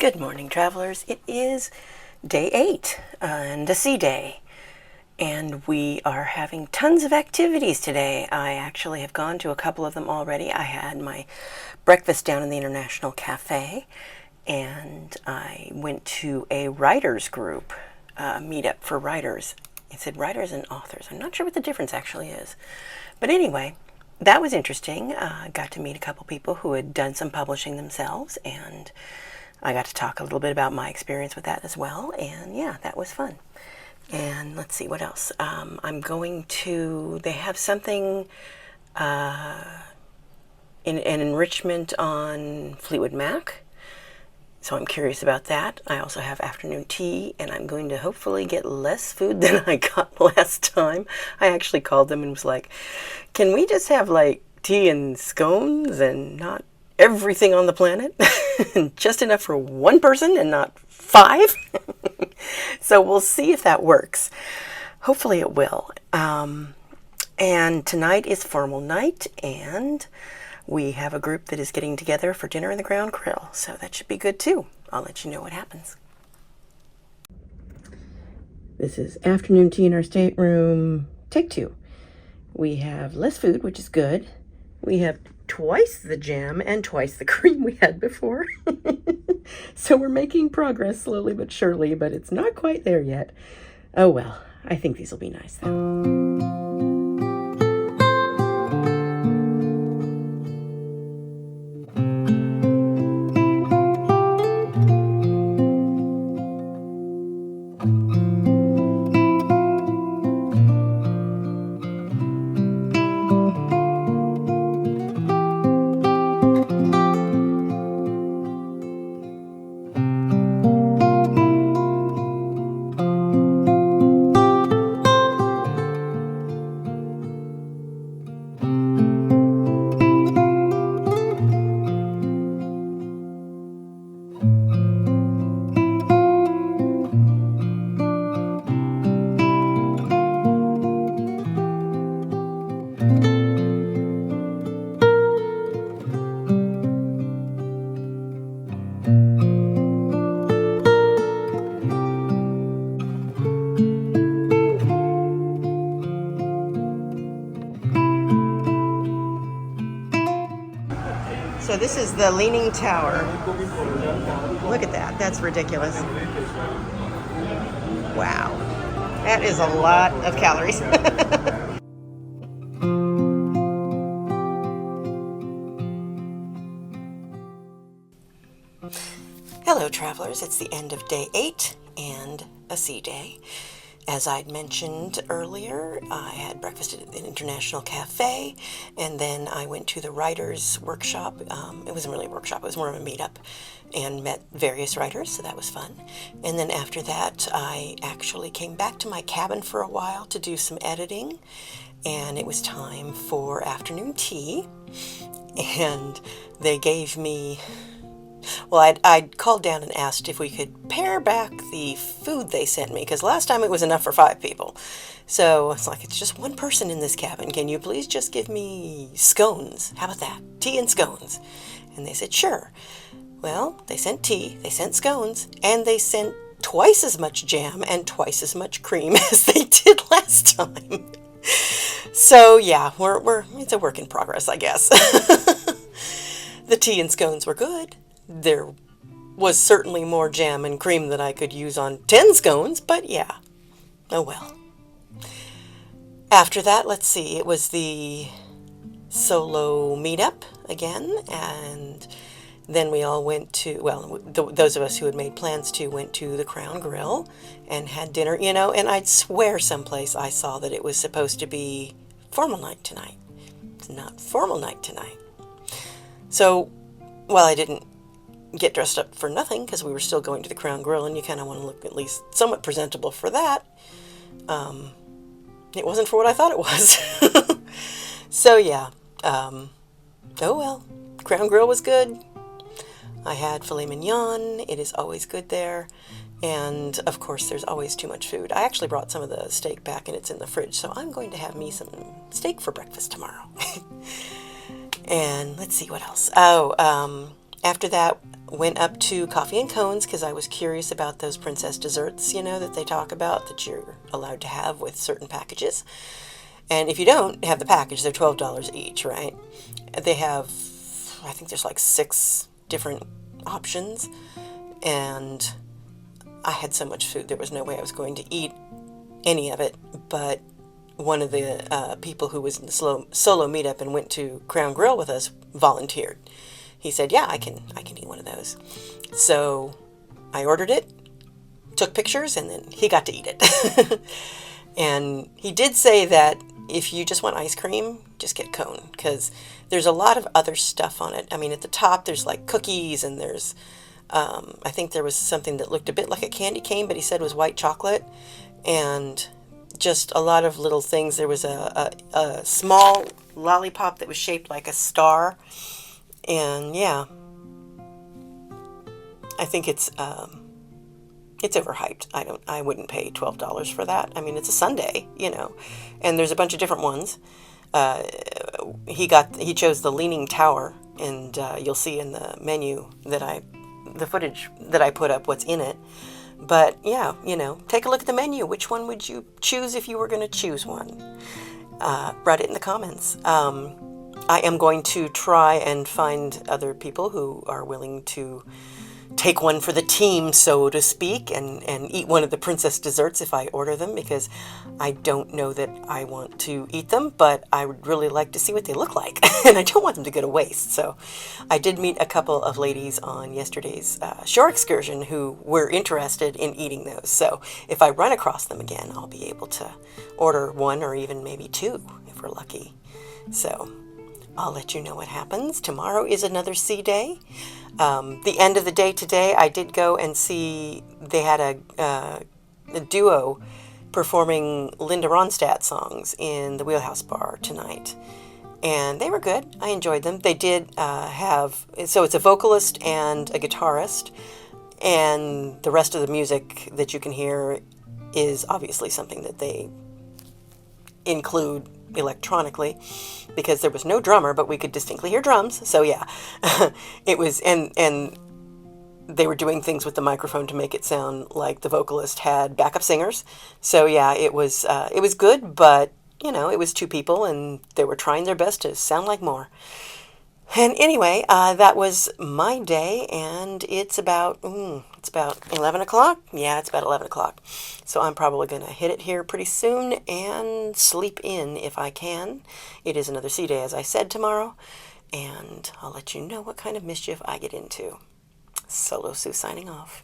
Good morning, travelers. It is day 8 and a sea day, and we are having tons of activities today. I actually have gone to a couple of them already. I had my breakfast down in the International Cafe, and I went to a writers group meetup for writers. It said writers and authors. I'm not sure what the difference actually is, but anyway, that was interesting. I got to meet a couple people who had done some publishing themselves, and I got to talk a little bit about my experience with that as well, and yeah, that was fun. And let's see, what else? They have something, an enrichment on Fleetwood Mac, so I'm curious about that. I also have afternoon tea, and I'm going to hopefully get less food than I got last time. I actually called them and was like, can we just have like tea and scones and not everything on the planet? Just enough for one person and not 5? So we'll see if that works. Hopefully it will. And tonight is formal night, and we have a group that is getting together for dinner in the Ground Grill, so that should be good too. I'll let you know what happens. This is afternoon tea in our stateroom, take 2. We have less food, which is good. We have twice the jam and twice the cream we had before. So we're making progress slowly but surely, but it's not quite there yet. Oh well, I think these will be nice though. So this is the Leaning Tower. Look at that. That's ridiculous. Wow. That is a lot of calories. Hello, travelers. It's the end of day 8 and a sea day. As I'd mentioned earlier, I had breakfast at an International Cafe, and then I went to the writers' workshop. It wasn't really a workshop, it was more of a meetup, and met various writers, so that was fun. And then after that, I actually came back to my cabin for a while to do some editing, and it was time for afternoon tea, and they gave me... Well, I'd called down and asked if we could pare back the food they sent me, because last time it was enough for 5 people. So it's like, it's just one person in this cabin. Can you please just give me scones? How about that? Tea and scones. And they said, sure. Well, they sent tea, they sent scones, and they sent twice as much jam and twice as much cream as they did last time. So yeah, it's a work in progress, I guess. The tea and scones were good. There was certainly more jam and cream than I could use on 10 scones, but yeah, oh well. After that, let's see, it was the solo meetup again, and then we all went to, well, those of us who had made plans to went to the Crown Grill and had dinner, and I'd swear someplace I saw that it was supposed to be formal night tonight. It's not formal night tonight. So, well, I didn't get dressed up for nothing because we were still going to the Crown Grill, and you kind of want to look at least somewhat presentable for that. It wasn't for what I thought it was. So yeah, oh well, Crown Grill was good. I had filet mignon. It is always good there. And of course, there's always too much food. I actually brought some of the steak back, and it's in the fridge, so I'm going to have me some steak for breakfast tomorrow. And let's see what else. After that, went up to Coffee and Cones because I was curious about those princess desserts, that they talk about that you're allowed to have with certain packages. And if you don't have the package, they're $12 each, right? They have, I think there's like 6 different options. And I had so much food, there was no way I was going to eat any of it. But one of the people who was in the solo meetup and went to Crown Grill with us volunteered. He said, yeah, I can eat one of those. So I ordered it, took pictures, and then he got to eat it. And he did say that if you just want ice cream, just get cone, because there's a lot of other stuff on it. I mean, at the top, there's like cookies, and there's, I think there was something that looked a bit like a candy cane, but he said was white chocolate, and just a lot of little things. There was a small lollipop that was shaped like a star, and yeah, I think it's overhyped. I wouldn't pay $12 for that. I mean, it's a sundae, and there's a bunch of different ones. He chose the Leaning Tower, and you'll see in the menu the footage that I put up what's in it. But yeah, take a look at the menu. Which one would you choose if you were going to choose one? Write it in the comments. I am going to try and find other people who are willing to take one for the team, so to speak, and eat one of the princess desserts if I order them, because I don't know that I want to eat them, but I would really like to see what they look like, and I don't want them to go to waste. So I did meet a couple of ladies on yesterday's shore excursion who were interested in eating those, so if I run across them again, I'll be able to order one or even maybe 2 if we're lucky. So I'll let you know what happens. Tomorrow is another sea day. The end of the day today, I did go and see, they had a duo performing Linda Ronstadt songs in the Wheelhouse Bar tonight. And they were good. I enjoyed them. They did so it's a vocalist and a guitarist. And the rest of the music that you can hear is obviously something that they include electronically, because there was no drummer, but we could distinctly hear drums. So yeah, it was, and they were doing things with the microphone to make it sound like the vocalist had backup singers. So yeah, it was good, but it was 2 people, and they were trying their best to sound like more. And anyway, that was my day, and it's about 11 o'clock. Yeah, it's about 11 o'clock. So I'm probably going to hit it here pretty soon and sleep in if I can. It is another sea day, as I said, tomorrow, and I'll let you know what kind of mischief I get into. Solo Sue signing off.